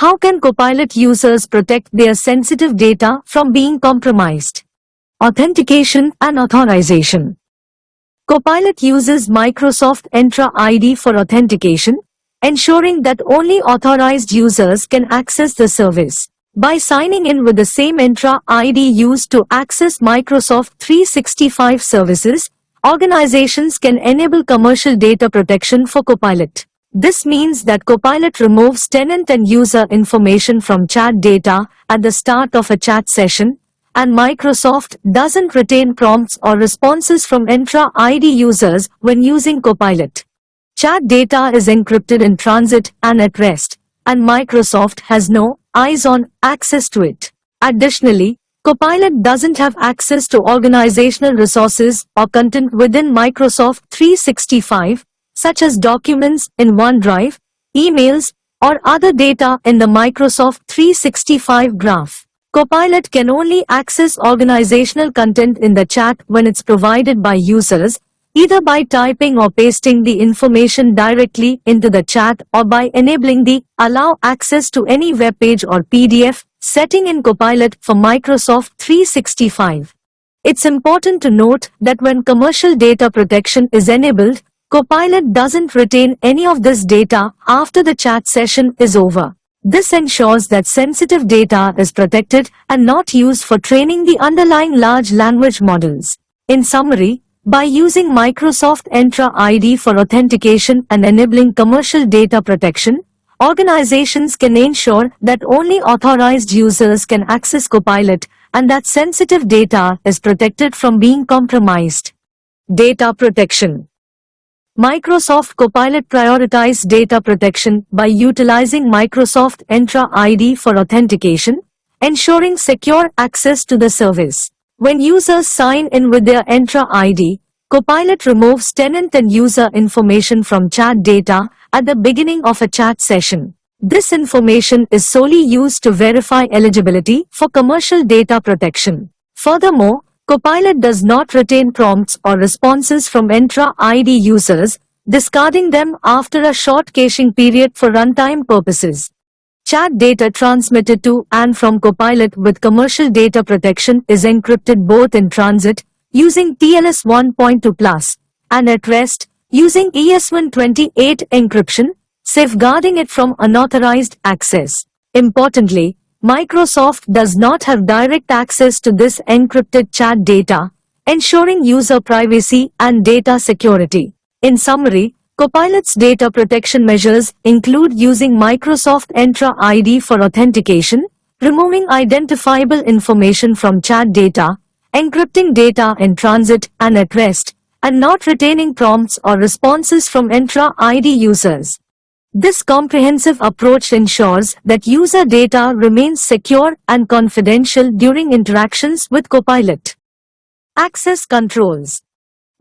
How can Copilot users protect their sensitive data from being compromised? Authentication and authorization. Copilot uses Microsoft Entra ID for authentication, ensuring that only authorized users can access the service. By signing in with the same Entra ID used to access Microsoft 365 services, organizations can enable commercial data protection for Copilot. This means that Copilot removes tenant and user information from chat data at the start of a chat session, and Microsoft doesn't retain prompts or responses from Entra ID users when using Copilot. Chat data is encrypted in transit and at rest, and Microsoft has no eyes-on access to it. Additionally, Copilot doesn't have access to organizational resources or content within Microsoft 365, such as documents in OneDrive, emails, or other data in the Microsoft 365 graph. Copilot can only access organizational content in the chat when it's provided by users, either by typing or pasting the information directly into the chat or by enabling the Allow Access to Any web page or PDF setting in Copilot for Microsoft 365. It's important to note that when commercial data protection is enabled, Copilot doesn't retain any of this data after the chat session is over. This ensures that sensitive data is protected and not used for training the underlying large language models. In summary, by using Microsoft Entra ID for authentication and enabling commercial data protection, organizations can ensure that only authorized users can access Copilot and that sensitive data is protected from being compromised. Data protection. Microsoft Copilot prioritizes data protection by utilizing Microsoft Entra ID for authentication, ensuring secure access to the service. When users sign in with their Entra ID, Copilot removes tenant and user information from chat data at the beginning of a chat session. This information is solely used to verify eligibility for commercial data protection. Furthermore, Copilot does not retain prompts or responses from Entra ID users, discarding them after a short caching period for runtime purposes. Chat data transmitted to and from Copilot with commercial data protection is encrypted both in transit, using TLS 1.2+, and at rest, using ES128 encryption, safeguarding it from unauthorized access. Importantly, Microsoft does not have direct access to this encrypted chat data, ensuring user privacy and data security. In summary, Copilot's data protection measures include using Microsoft Entra ID for authentication, removing identifiable information from chat data, encrypting data in transit and at rest, and not retaining prompts or responses from Entra ID users. This comprehensive approach ensures that user data remains secure and confidential during interactions with Copilot. Access controls.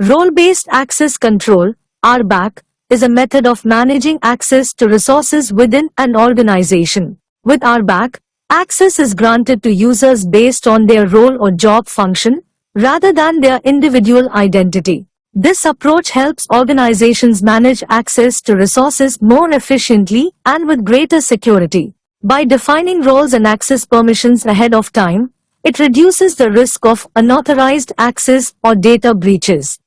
Role-based access control, RBAC, is a method of managing access to resources within an organization. With RBAC, access is granted to users based on their role or job function, rather than their individual identity. This approach helps organizations manage access to resources more efficiently and with greater security. By defining roles and access permissions ahead of time, it reduces the risk of unauthorized access or data breaches.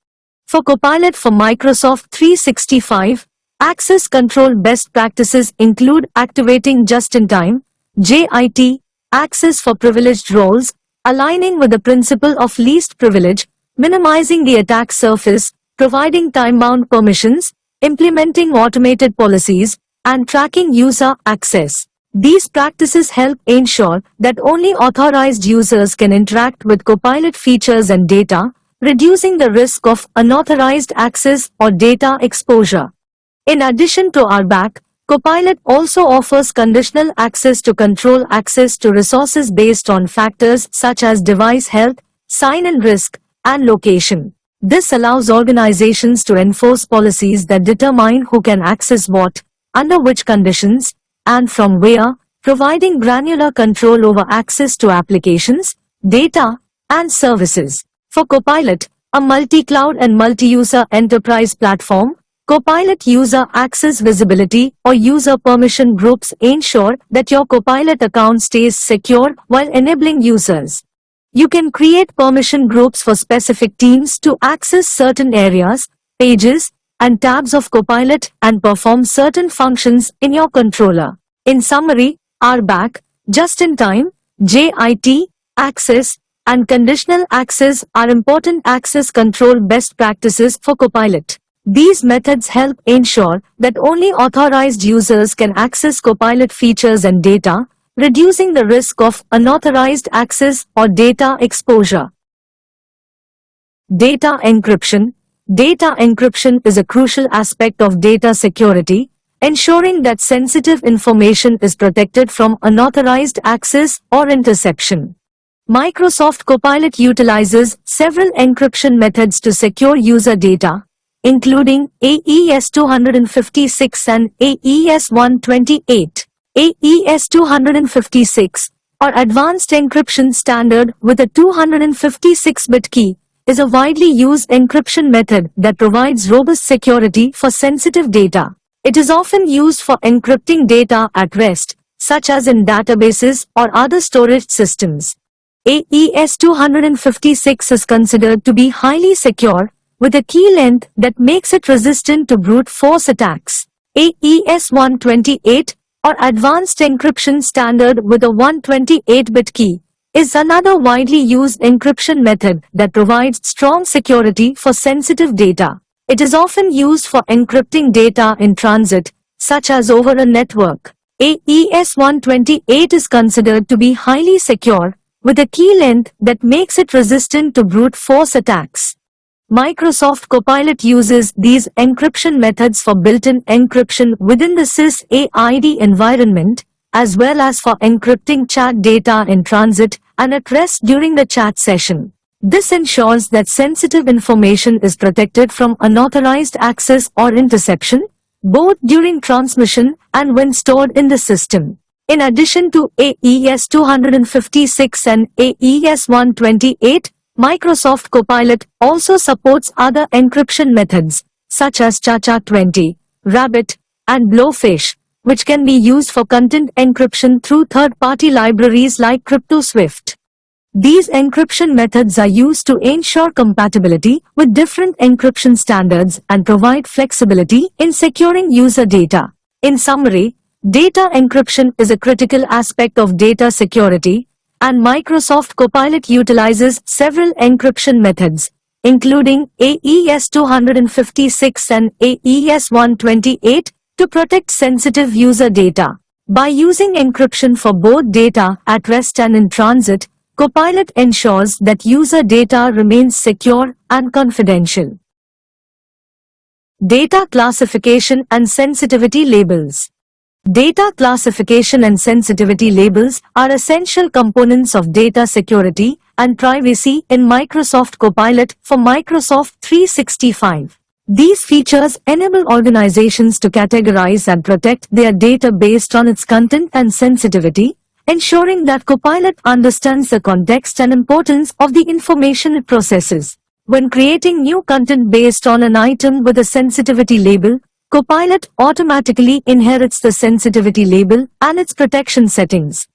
For Copilot for Microsoft 365, access control best practices include activating just-in-time (JIT) access for privileged roles, aligning with the principle of least privilege, minimizing the attack surface, providing time-bound permissions, implementing automated policies, and tracking user access. These practices help ensure that only authorized users can interact with Copilot features and data, reducing the risk of unauthorized access or data exposure. In addition to RBAC, Copilot also offers conditional access to control access to resources based on factors such as device health, sign-in risk, and location. This allows organizations to enforce policies that determine who can access what, under which conditions, and from where, providing granular control over access to applications, data, and services. For Copilot, a multi-cloud and multi-user enterprise platform, Copilot user access visibility or user permission groups ensure that your Copilot account stays secure while enabling users. You can create permission groups for specific teams to access certain areas, pages, and tabs of Copilot and perform certain functions in your controller. In summary, RBAC, just-in-time, JIT, access, and conditional access are important access control best practices for Copilot. These methods help ensure that only authorized users can access Copilot features and data, reducing the risk of unauthorized access or data exposure. Data encryption. Data encryption is a crucial aspect of data security, ensuring that sensitive information is protected from unauthorized access or interception. Microsoft Copilot utilizes several encryption methods to secure user data, including AES 256 and AES 128. AES 256, or Advanced Encryption Standard with a 256-bit key, is a widely used encryption method that provides robust security for sensitive data. It is often used for encrypting data at rest, such as in databases or other storage systems. AES 256 is considered to be highly secure, with a key length that makes it resistant to brute force attacks. AES 128, or Advanced Encryption Standard with a 128-bit key, is another widely used encryption method that provides strong security for sensitive data. It is often used for encrypting data in transit, such as over a network. AES 128 is considered to be highly secure, with a key length that makes it resistant to brute force attacks. Microsoft Copilot uses these encryption methods for built-in encryption within the SysAID environment, as well as for encrypting chat data in transit and at rest during the chat session. This ensures that sensitive information is protected from unauthorized access or interception, both during transmission and when stored in the system. In addition to AES 256 and AES 128, Microsoft Copilot also supports other encryption methods, such as ChaCha20, Rabbit, and Blowfish, which can be used for content encryption through third-party libraries like CryptoSwift. These encryption methods are used to ensure compatibility with different encryption standards and provide flexibility in securing user data. In summary, data encryption is a critical aspect of data security, and Microsoft Copilot utilizes several encryption methods, including AES 256 and AES 128, to protect sensitive user data. By using encryption for both data at rest and in transit, Copilot ensures that user data remains secure and confidential. Data classification and sensitivity labels. Data classification and sensitivity labels are essential components of data security and privacy in Microsoft Copilot for Microsoft 365. These features enable organizations to categorize and protect their data based on its content and sensitivity, ensuring that Copilot understands the context and importance of the information it processes. When creating new content based on an item with a sensitivity label, Copilot automatically inherits the sensitivity label and its protection settings.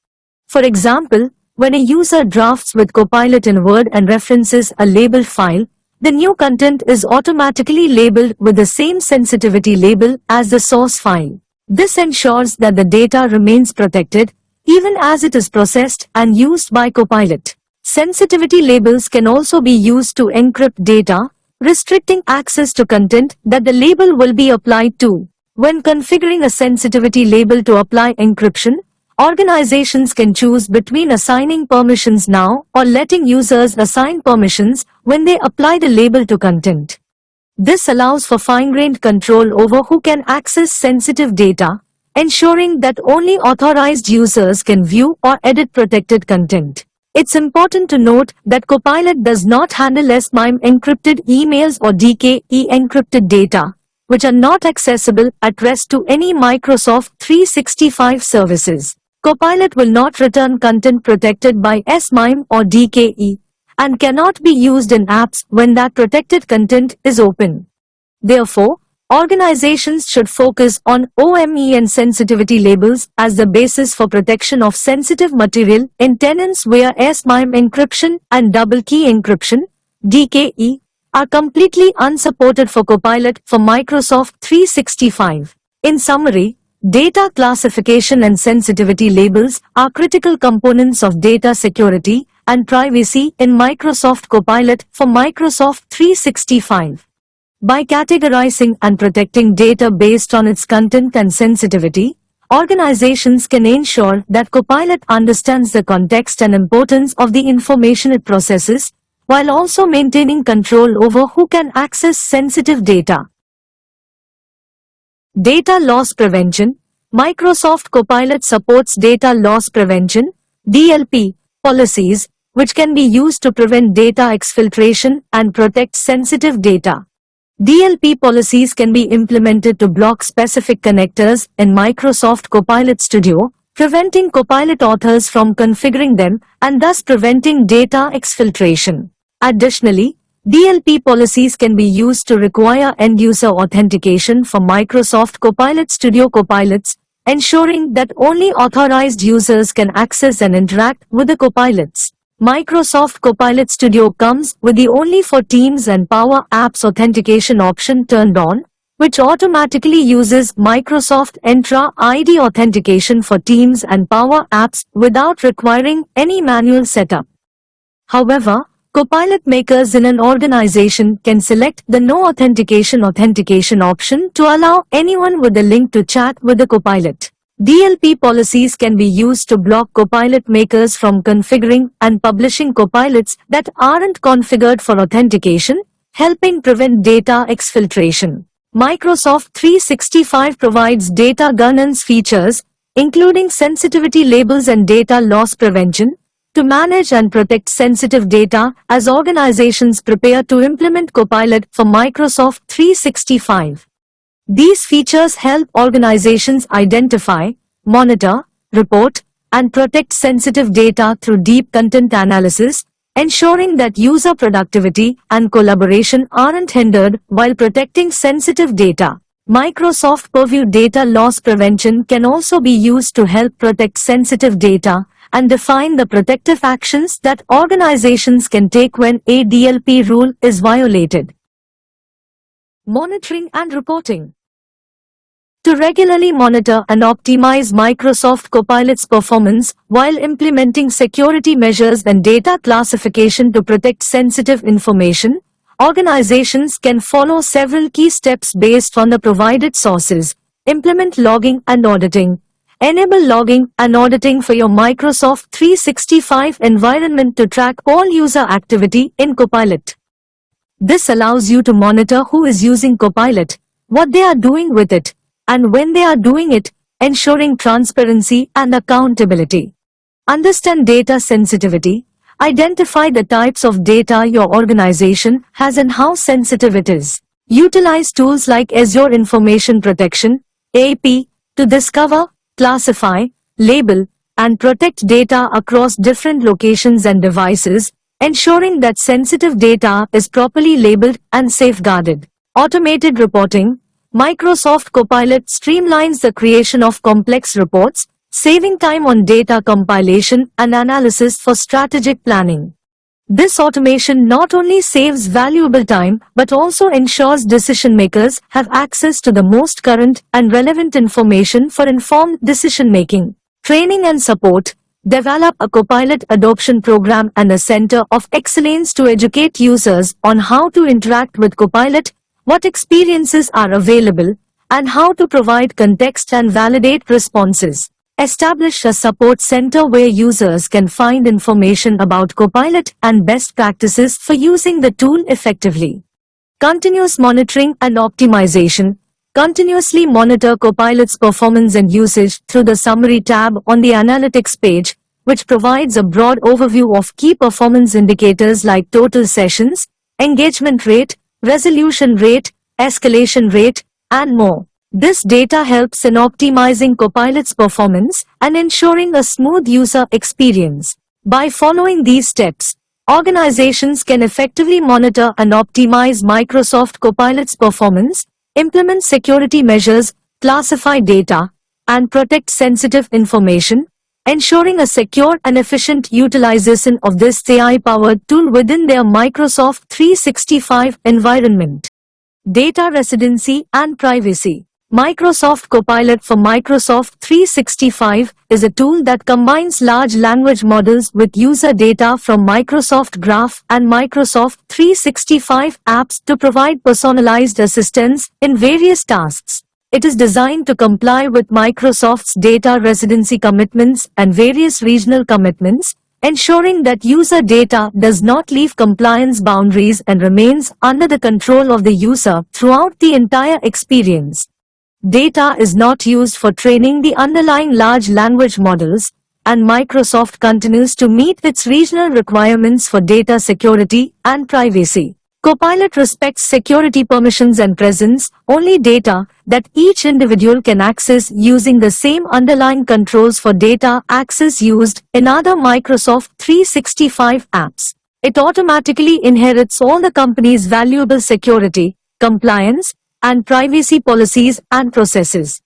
For example, when a user drafts with Copilot in Word and references a labeled file, the new content is automatically labeled with the same sensitivity label as the source file. This ensures that the data remains protected, even as it is processed and used by Copilot. Sensitivity labels can also be used to encrypt data, restricting access to content that the label will be applied to. When configuring a sensitivity label to apply encryption, organizations can choose between assigning permissions now or letting users assign permissions when they apply the label to content. This allows for fine-grained control over who can access sensitive data, ensuring that only authorized users can view or edit protected content. It's important to note that Copilot does not handle SMIME encrypted emails or DKE encrypted data, which are not accessible at rest to any Microsoft 365 services. Copilot will not return content protected by SMIME or DKE, and cannot be used in apps when that protected content is open. Therefore, Organizations should focus on OME and sensitivity labels as the basis for protection of sensitive material in tenants where S-MIME encryption and double key encryption (DKE) are completely unsupported for Copilot for Microsoft 365. In summary, data classification and sensitivity labels are critical components of data security and privacy in Microsoft Copilot for Microsoft 365. By categorizing and protecting data based on its content and sensitivity, organizations can ensure that Copilot understands the context and importance of the information it processes, while also maintaining control over who can access sensitive data. Data loss prevention. Microsoft Copilot supports data loss prevention (DLP) policies, which can be used to prevent data exfiltration and protect sensitive data. DLP policies can be implemented to block specific connectors in Microsoft Copilot Studio, preventing Copilot authors from configuring them and thus preventing data exfiltration. Additionally, DLP policies can be used to require end-user authentication for Microsoft Copilot Studio copilots, ensuring that only authorized users can access and interact with the copilots. Microsoft Copilot Studio comes with the Only for Teams and Power Apps authentication option turned on, which automatically uses Microsoft Entra ID authentication for Teams and Power Apps without requiring any manual setup. However, Copilot makers in an organization can select the No Authentication option to allow anyone with a link to chat with the Copilot. DLP policies can be used to block Copilot makers from configuring and publishing Copilots that aren't configured for authentication, helping prevent data exfiltration. Microsoft 365 provides data governance features, including sensitivity labels and data loss prevention, to manage and protect sensitive data as organizations prepare to implement Copilot for Microsoft 365. These features help organizations identify, monitor, report, and protect sensitive data through deep content analysis, ensuring that user productivity and collaboration aren't hindered while protecting sensitive data. Microsoft Purview data loss prevention can also be used to help protect sensitive data and define the protective actions that organizations can take when a DLP rule is violated. Monitoring and reporting. To regularly monitor and optimize Microsoft Copilot's performance while implementing security measures and data classification to protect sensitive information, organizations can follow several key steps based on the provided sources. Implement logging and auditing. Enable logging and auditing for your Microsoft 365 environment to track all user activity in Copilot. This allows you to monitor who is using Copilot, what they are doing with it, and when they are doing it, ensuring transparency and accountability. Understand data sensitivity. Identify the types of data your organization has and how sensitive it is. Utilize tools like Azure Information Protection (AP) to discover, classify, label, and protect data across different locations and devices, ensuring that sensitive data is properly labeled and safeguarded. Automated reporting. Microsoft Copilot streamlines the creation of complex reports, saving time on data compilation and analysis for strategic planning. This automation not only saves valuable time but also ensures decision-makers have access to the most current and relevant information for informed decision-making. Training and support. Develop a Copilot adoption program and a center of excellence to educate users on how to interact with Copilot, what experiences are available, and how to provide context and validate responses. Establish a support center where users can find information about Copilot and best practices for using the tool effectively. Continuous monitoring and optimization. Continuously monitor Copilot's performance and usage through the Summary tab on the Analytics page, which provides a broad overview of key performance indicators like total sessions, engagement rate, resolution rate, escalation rate, and more. This data helps in optimizing Copilot's performance and ensuring a smooth user experience. By following these steps, organizations can effectively monitor and optimize Microsoft Copilot's performance, implement security measures, classify data, and protect sensitive information, ensuring a secure and efficient utilization of this AI-powered tool within their Microsoft 365 environment. Data residency and privacy. Microsoft Copilot for Microsoft 365 is a tool that combines large language models with user data from Microsoft Graph and Microsoft 365 apps to provide personalized assistance in various tasks. It is designed to comply with Microsoft's data residency commitments and various regional commitments, ensuring that user data does not leave compliance boundaries and remains under the control of the user throughout the entire experience. Data is not used for training the underlying large language models, and Microsoft continues to meet its regional requirements for data security and privacy. Copilot respects security permissions and presents only data that each individual can access using the same underlying controls for data access used in other Microsoft 365 apps. It automatically inherits all the company's valuable security, compliance, and privacy policies and processes.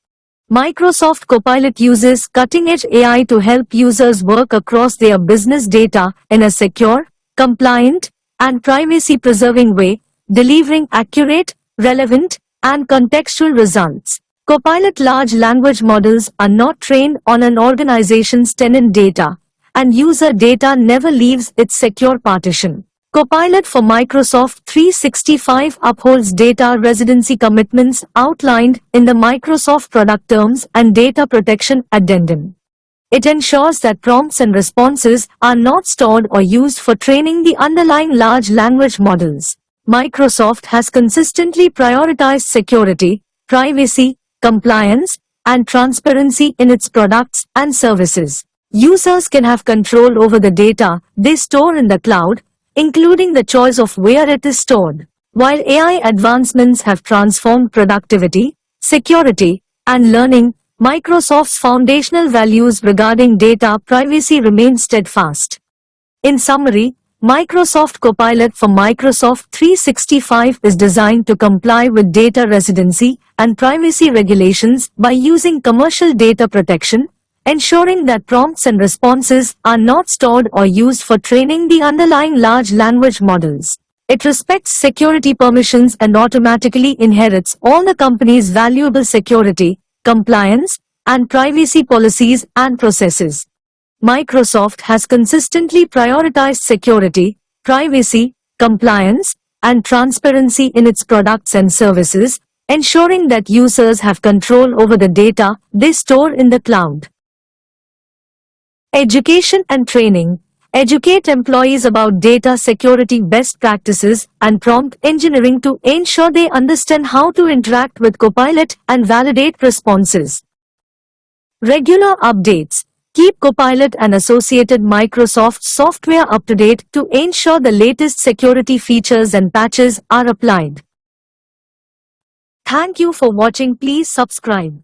Microsoft Copilot uses cutting-edge AI to help users work across their business data in a secure, compliant, and privacy-preserving way, delivering accurate, relevant, and contextual results. Copilot large language models are not trained on an organization's tenant data, and user data never leaves its secure partition. Copilot for Microsoft 365 upholds data residency commitments outlined in the Microsoft Product Terms and Data Protection Addendum. It ensures that prompts and responses are not stored or used for training the underlying large language models. Microsoft has consistently prioritized security, privacy, compliance, and transparency in its products and services. Users can have control over the data they store in the cloud, including the choice of where it is stored. While AI advancements have transformed productivity, security, and learning, Microsoft's foundational values regarding data privacy remain steadfast. In summary, Microsoft Copilot for Microsoft 365 is designed to comply with data residency and privacy regulations by using commercial data protection, ensuring that prompts and responses are not stored or used for training the underlying large language models. It respects security permissions and automatically inherits all the company's valuable security, compliance, and privacy policies and processes. Microsoft has consistently prioritized security, privacy, compliance, and transparency in its products and services, ensuring that users have control over the data they store in the cloud. Education and training. Educate employees about data security best practices and prompt engineering to ensure they understand how to interact with Copilot and validate responses. Regular updates. Keep Copilot and associated Microsoft software up to date to ensure the latest security features and patches are applied. Thank you for watching. Please subscribe.